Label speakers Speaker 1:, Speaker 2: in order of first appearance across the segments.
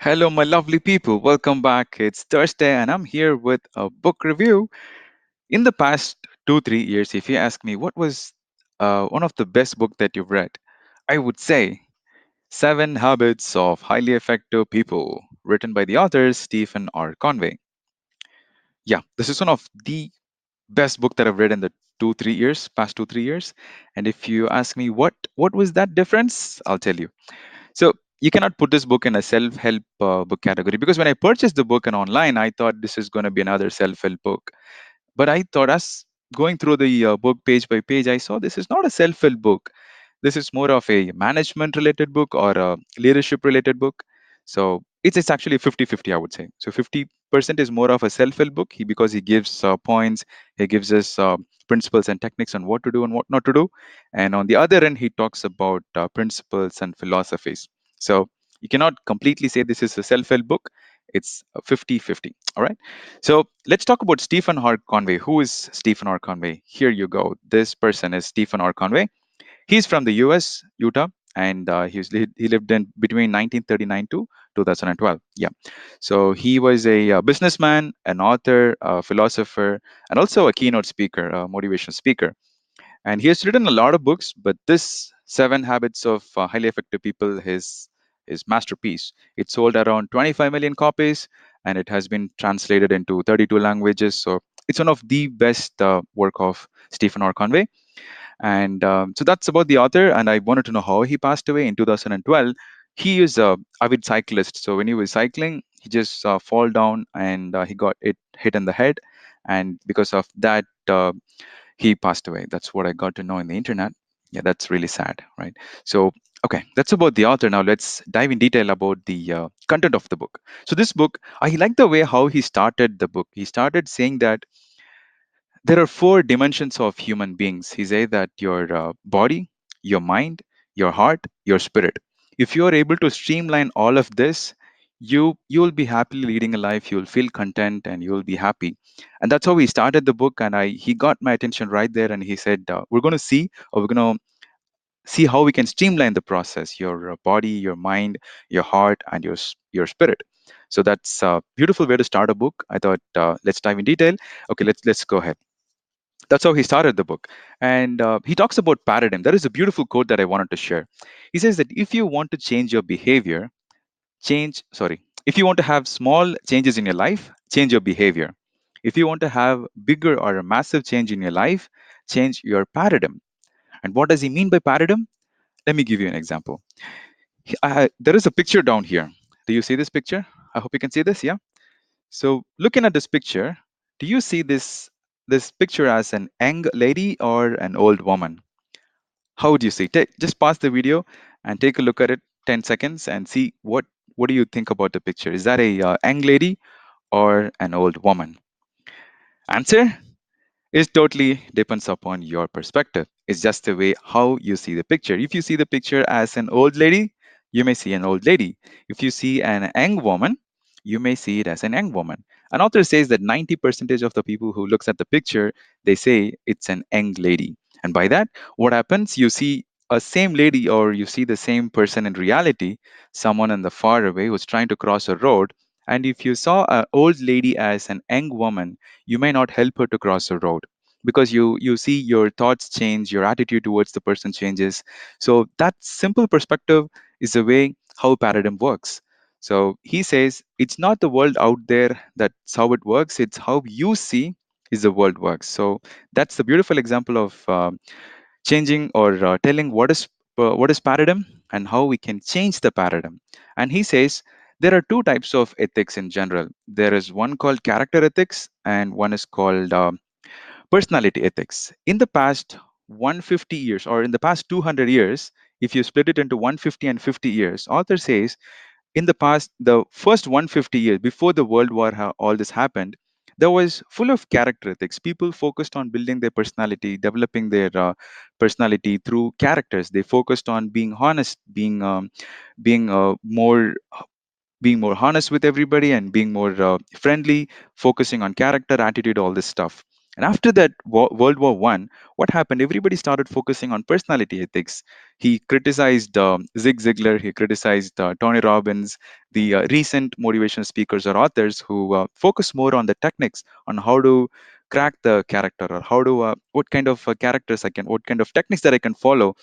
Speaker 1: Hello, my lovely people. Welcome back. It's Thursday, and I'm here with a book review. In the past 2, 3 years, if you ask me what was one of the best book that you've read, I would say Seven Habits of Highly Effective People, written by the author Stephen R. Conway. Yeah, this is one of the best book that I've read in the past 2, 3 years. And if you ask me what was that difference, I'll tell you. So you cannot put this book in a self-help book category because when I purchased the book and online, I thought this is going to be another self-help book. But I thought as going through the book page by page, I saw this is not a self-help book. This is more of a management related book or a leadership related book. So it's actually 50-50, I would say. So 50% is more of a self-help book because he gives points, he gives us principles and techniques on what to do and what not to do. And on the other end, he talks about principles and philosophies. So you cannot completely say this is a self-help book. It's 50-50. All right. So let's talk about Stephen R. Conway. Who is Stephen R. Conway? Here you go. This person is Stephen R. Conway. He's from the U.S., Utah, and he lived in between 1939 to 2012. Yeah, so he was a businessman, an author, a philosopher, and also a keynote speaker, a motivational speaker. And he has written a lot of books, but this Seven Habits of Highly Effective People, his masterpiece. It sold around 25 million copies, and it has been translated into 32 languages. So it's one of the best work of Stephen R. Conway. And so that's about the author. And I wanted to know how he passed away in 2012. He is a avid cyclist. So when he was cycling, he just fall down and he got it hit in the head. And because of that, he passed away. That's what I got to know in the internet. Yeah, that's really sad, right? So, okay, that's about the author. Now let's dive in detail about the content of the book. So this book, I like the way how he started the book. He started saying that there are four dimensions of human beings. He said that your body, your mind, your heart, your spirit. If you are able to streamline all of this, you will be happily leading a life. You will feel content and you will be happy. And that's how he started the book. And I he got my attention right there. And he said, "We're going to see, or we're going to see how we can streamline the process. Your body, your mind, your heart, and your spirit." So that's a beautiful way to start a book. I thought let's dive in detail. Okay, let's go ahead. That's how he started the book. And he talks about paradigm. There is a beautiful quote that I wanted to share. He says that if you want to change your behavior, if you want to have small changes in your life, change your behavior. If you want to have bigger or a massive change in your life, change your paradigm. And what does he mean by paradigm? Let me give you an example. There is a picture down here. Do you see this picture? I hope you can see this. Yeah. So looking at this picture, do you see this picture as an young lady or an old woman? How would you see? Just pause the video and take a look at it 10 seconds and see what do you think about the picture? Is that a young lady or an old woman? Answer? It totally depends upon your perspective. It's just the way how you see the picture. If you see the picture as an old lady, you may see an old lady. If you see an young woman, you may see it as an young woman. An author says that 90% of the people who looks at the picture, they say it's an young lady. And by that, what happens? You see a same lady or you see the same person in reality, someone in the far away who's trying to cross a road. And if you saw an old lady as an young woman, you may not help her to cross the road because you see your thoughts change, your attitude towards the person changes. So that simple perspective is the way how paradigm works. So he says it's not the world out there that's how it works, it's how you see is the world works. So that's the beautiful example of changing or telling what is paradigm and how we can change the paradigm. And he says there are two types of ethics in general. There is one called character ethics and one is called personality ethics. In the past 150 years or in the past 200 years, if you split it into 150 and 50 years, author says in the past, the first 150 years before the world war, all this happened, there was full of character ethics. People focused on building their personality, developing their personality through characters. They focused on being honest, being more being more honest with everybody and being more friendly, focusing on character, attitude, all this stuff. And after that World War One, what happened? Everybody started focusing on personality ethics. He criticized Zig Ziglar, he criticized Tony Robbins, the recent motivational speakers or authors who focus more on the techniques, on how to crack the character, or how to what kind of characters I can, what kind of techniques that I can follow,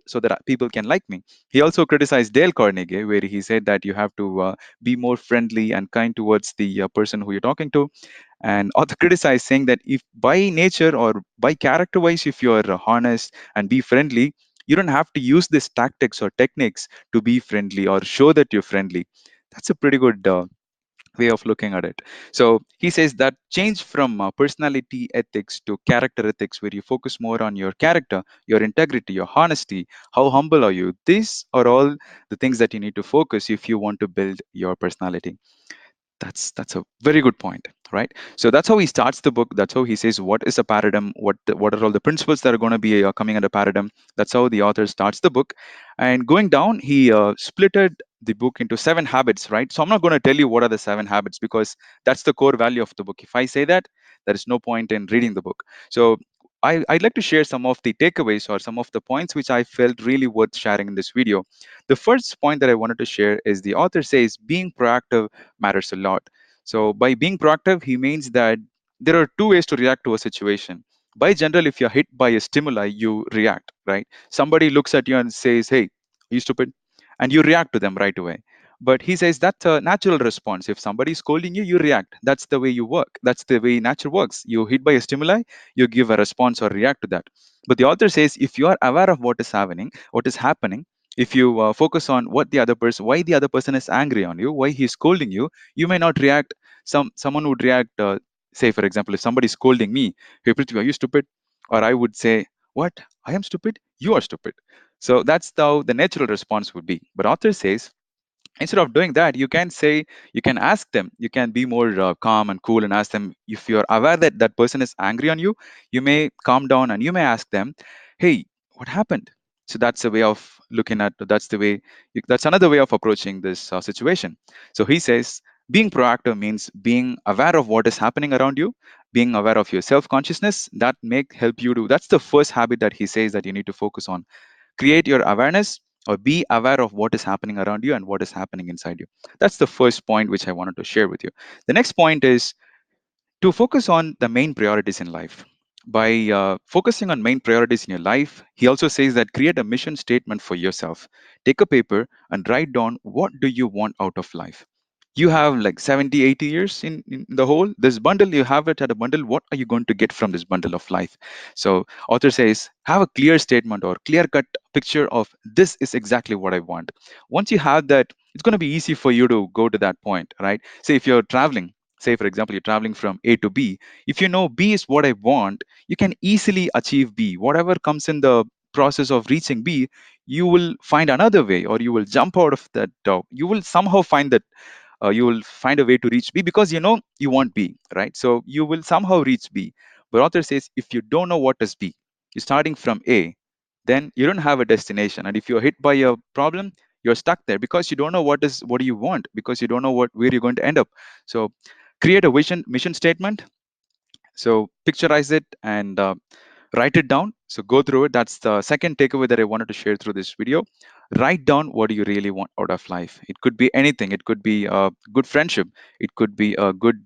Speaker 1: so that people can like me. He also criticized Dale Carnegie, where he said that you have to be more friendly and kind towards the person who you're talking to. And author criticize, saying that if by nature or by character wise, if you're honest and be friendly, you don't have to use these tactics or techniques to be friendly or show that you're friendly. That's a pretty good way of looking at it. So he says that change from personality ethics to character ethics, where you focus more on your character, your integrity, your honesty, how humble are you. These are all the things that you need to focus if you want to build your personality. That's a very good point, right? So that's how he starts the book. That's how he says what is a paradigm, what are all the principles that are going to be coming under paradigm. That's how the author starts the book. And going down, he splitted the book into 7 habits, right? So I'm not going to tell you what are the 7 habits, because that's the core value of the book. If I say that, there is no point in reading the book. So I'd like to share some of the takeaways or some of the points which I felt really worth sharing in this video. The first point that I wanted to share is the author says being proactive matters a lot. So by being proactive, he means that there are 2 ways to react to a situation. By general, if you're hit by a stimuli, you react, right? Somebody looks at you and says, "Hey, are you stupid?" And you react to them right away. But he says that's a natural response. If somebody is scolding you, you react. That's the way you work. That's the way nature works. You hit by a stimuli, you give a response or react to that. But the author says if you are aware of what is happening, if you focus on what the other person, why the other person is angry on you, why he's scolding you, you may not react. Someone would react, say for example, if somebody is scolding me, "Hey Prithvi, are you stupid?" Or I would say, "What? I am stupid? You are stupid." So that's how the natural response would be. But author says instead of doing that, you can say, you can ask them, you can be more calm and cool and ask them. If you're aware that that person is angry on you, you may calm down and you may ask them, "Hey, what happened?" So that's a way of looking at, that's the way that's another way of approaching this situation. So he says being proactive means being aware of what is happening around you, being aware of your self consciousness. That may help you to, that's the first habit that he says that you need to focus on. Create your awareness, or be aware of what is happening around you and what is happening inside you. That's the first point which I wanted to share with you. The next point is to focus on the main priorities in life. By focusing on main priorities in your life, he also says that create a mission statement for yourself. Take a paper and write down what do you want out of life. You have like 70, 80 years in the whole, this bundle, you have it at a bundle. What are you going to get from this bundle of life? So author says have a clear statement or clear cut picture of this is exactly what I want. Once you have that, it's going to be easy for you to go to that point, right? Say if you're traveling, say for example you're traveling from A to B, if you know B is what I want, you can easily achieve B. Whatever comes in the process of reaching B, you will find another way, or you will jump out of that you will somehow find that you will find a way to reach B, because you know you want B, right? So you will somehow reach B. But author says if you don't know what is B, you're starting from A, then you don't have a destination. And if you're hit by a problem, you're stuck there because you don't know what do you want, because you don't know where you're going to end up. So create a vision mission statement. So picturize it and write it down. So go through it. That's the second takeaway that I wanted to share through this video. Write down what do you really want out of life. It could be anything. It could be a good friendship. It could be a good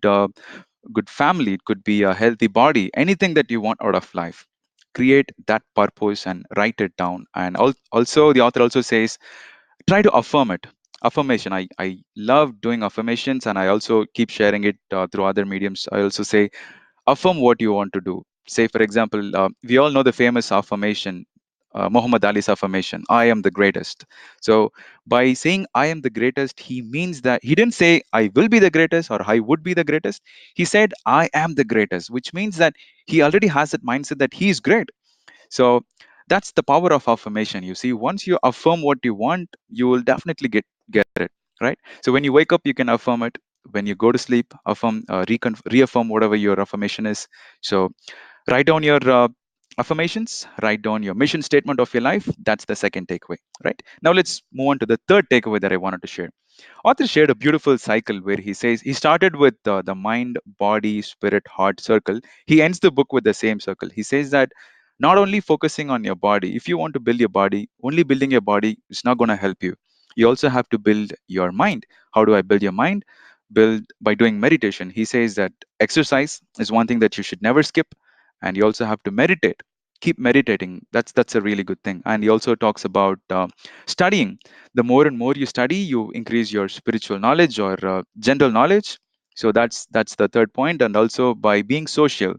Speaker 1: family. It could be a healthy body. Anything that you want out of life. Create that purpose and write it down. And also, the author also says try to affirm it. Affirmation. I love doing affirmations, and I also keep sharing it through other mediums. I also say affirm what you want to do. Say, for example, we all know the famous affirmation, Muhammad Ali's affirmation, "I am the greatest." So, by saying "I am the greatest," he means that he didn't say "I will be the greatest" or "I would be the greatest." He said "I am the greatest," which means that he already has that mindset that he is great. So, that's the power of affirmation. You see, once you affirm what you want, you will definitely get it, right? So, when you wake up, you can affirm it. When you go to sleep, affirm, reaffirm whatever your affirmation is. So write down your affirmations, write down your mission statement of your life. That's the second takeaway, right? Now let's move on to the third takeaway that I wanted to share. Author shared a beautiful cycle where he says he started with the mind, body, spirit, heart circle. He ends the book with the same circle. He says that not only focusing on your body, if you want to build your body, only building your body is not going to help you. You also have to build your mind. How do I build your mind? Build by doing meditation. He says that exercise is one thing that you should never skip, and you also have to meditate. Keep meditating. That's a really good thing. And he also talks about studying. The more and more you study, you increase your spiritual knowledge or general knowledge. So that's the third point. And also by being social,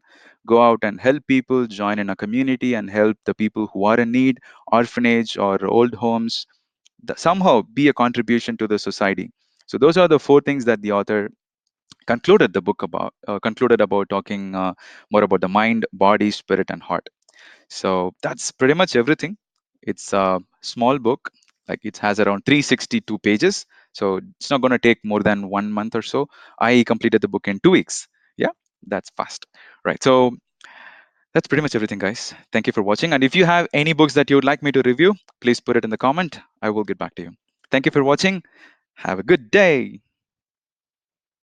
Speaker 1: go out and help people, join in a community and help the people who are in need, orphanage or old homes. Somehow be a contribution to the society. So those are the four things that the author concluded about talking more about the mind, body, spirit, and heart. So that's pretty much everything. It's a small book, like it has around 362 pages. So it's not going to take more than 1 month or so. I completed the book in 2 weeks. Yeah, that's fast. Right. So that's pretty much everything, guys. Thank you for watching. And if you have any books that you would like me to review, please put it in the comment. I will get back to you. Thank you for watching. Have a good day.